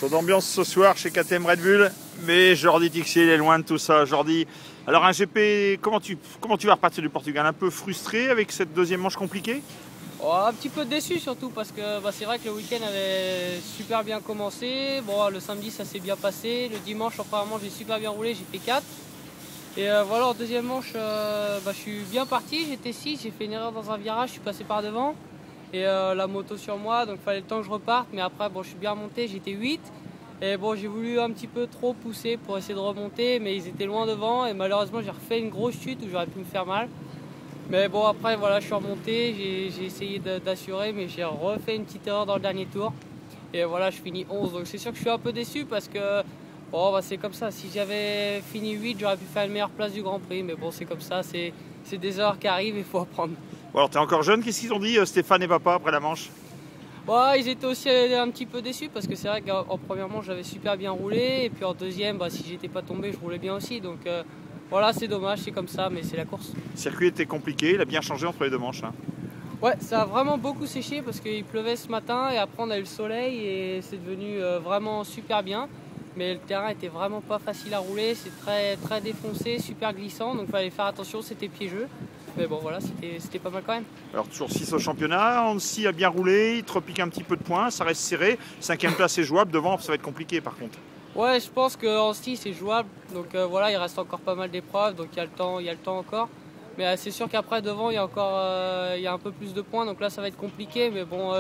Chaude ambiance ce soir chez KTM Red Bull, mais Jordi Tixier est loin de tout ça. Jordi, alors un GP, comment tu vas repartir du Portugal? Un peu frustré avec cette deuxième manche compliquée? Oh, un petit peu déçu surtout parce que c'est vrai que le week-end avait super bien commencé. Bon, le samedi ça s'est bien passé, le dimanche en première manche j'ai super bien roulé, j'ai fait 4. Et voilà, en deuxième manche je suis bien parti, j'étais 6, j'ai fait une erreur dans un virage, je suis passé par devant. Et la moto sur moi, donc il fallait le temps que je reparte, mais après bon, je suis bien remonté, j'étais 8. Et bon, j'ai voulu un petit peu trop pousser pour essayer de remonter, mais ils étaient loin devant et malheureusement j'ai refait une grosse chute où j'aurais pu me faire mal. Mais bon, après voilà, je suis remonté, j'ai essayé d'assurer, mais j'ai refait une petite erreur dans le dernier tour. Et voilà, je finis 11, donc c'est sûr que je suis un peu déçu parce que bon, c'est comme ça, si j'avais fini 8, j'aurais pu faire une meilleure place du Grand Prix, mais bon, c'est comme ça, c'est des erreurs qui arrivent, il faut apprendre. Bon, alors tu es encore jeune, qu'est-ce qu'ils ont dit Stéphane et papa après la manche? Ouais, ils étaient aussi un petit peu déçus parce que c'est vrai qu'en première manche j'avais super bien roulé et puis en deuxième, si j'étais pas tombé, je roulais bien aussi. Donc voilà, c'est dommage, c'est comme ça, mais c'est la course. Le circuit était compliqué, il a bien changé entre les deux manches. Hein. Ouais, ça a vraiment beaucoup séché parce qu'il pleuvait ce matin et après on a eu le soleil et c'est devenu vraiment super bien. Mais le terrain était vraiment pas facile à rouler, c'est très défoncé, super glissant, donc il fallait faire attention, c'était piégeux. Mais bon voilà, c'était pas mal quand même. Alors toujours 6 au championnat, Annecy a bien roulé, il te repique un petit peu de points, ça reste serré. 5e place est jouable, devant ça va être compliqué par contre. Ouais, je pense qu'Annecy c'est jouable, donc voilà, il reste encore pas mal d'épreuves, donc il y a le temps encore. Mais c'est sûr qu'après devant il y a encore il y a un peu plus de points, donc là ça va être compliqué, mais bon,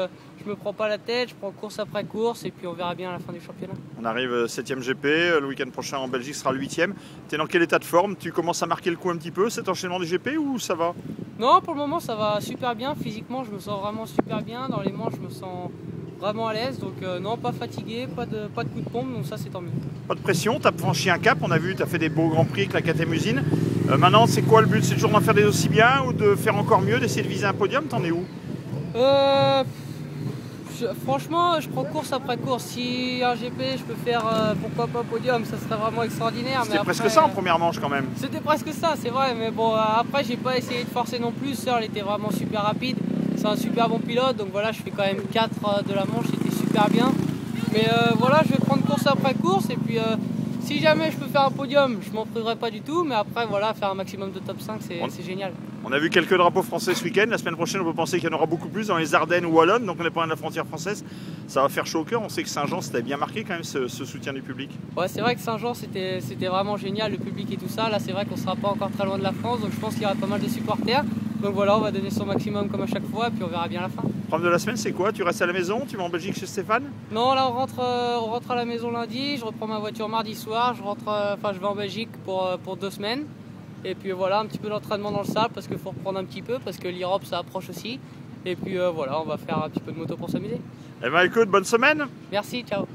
je me prends pas la tête, je prends course après course et puis on verra bien à la fin du championnat. On arrive 7e GP, le week-end prochain en Belgique sera le 8e. Tu es dans quel état de forme? Tu commences à marquer le coup un petit peu cet enchaînement du GP ou ça va? Non, pour le moment ça va super bien, physiquement je me sens vraiment super bien, dans les manches je me sens vraiment à l'aise, donc non, pas fatigué, pas de coup de pompe, donc ça c'est tant mieux. Pas de pression, tu as franchi un cap, on a vu, tu as fait des beaux grands prix avec la KTM Usine. Maintenant c'est quoi le but? C'est toujours d'en faire des aussi bien ou de faire encore mieux, d'essayer de viser un podium? T'en es où? Franchement, je prends course après course. Si un GP, je peux faire pourquoi pas podium, ça serait vraiment extraordinaire. C'était presque ça en première manche quand même. C'était presque ça, c'est vrai. Mais bon, après, j'ai pas essayé de forcer non plus. Searle était vraiment super rapide. C'est un super bon pilote. Donc voilà, je fais quand même 4 de la manche, c'était super bien. Mais voilà, je vais prendre course après course. Et puis, si jamais je peux faire un podium, je m'en priverai pas du tout. Mais après, voilà, faire un maximum de top 5, c'est génial. On a vu quelques drapeaux français ce week-end. La semaine prochaine, on peut penser qu'il y en aura beaucoup plus dans les Ardennes ou Wallonne. Donc on n'est pas loin de la frontière française. Ça va faire chaud au cœur. On sait que Saint-Jean, c'était bien marqué quand même ce soutien du public. Ouais, c'est vrai que Saint-Jean, c'était vraiment génial, le public et tout ça. Là, c'est vrai qu'on sera pas encore très loin de la France. Donc je pense qu'il y aura pas mal de supporters. Donc voilà, on va donner son maximum comme à chaque fois. Et puis on verra bien la fin. Le programme de la semaine, c'est quoi? Tu restes à la maison? Tu vas en Belgique chez Stéphane? Non, là, on rentre à la maison lundi. Je reprends ma voiture mardi soir. Je vais en Belgique pour 2 semaines. Et puis voilà, un petit peu d'entraînement dans le sable parce qu'il faut reprendre un petit peu parce que l'Europe ça approche aussi. Et puis voilà, on va faire un petit peu de moto pour s'amuser. Eh bien écoute, bonne semaine! Merci, ciao!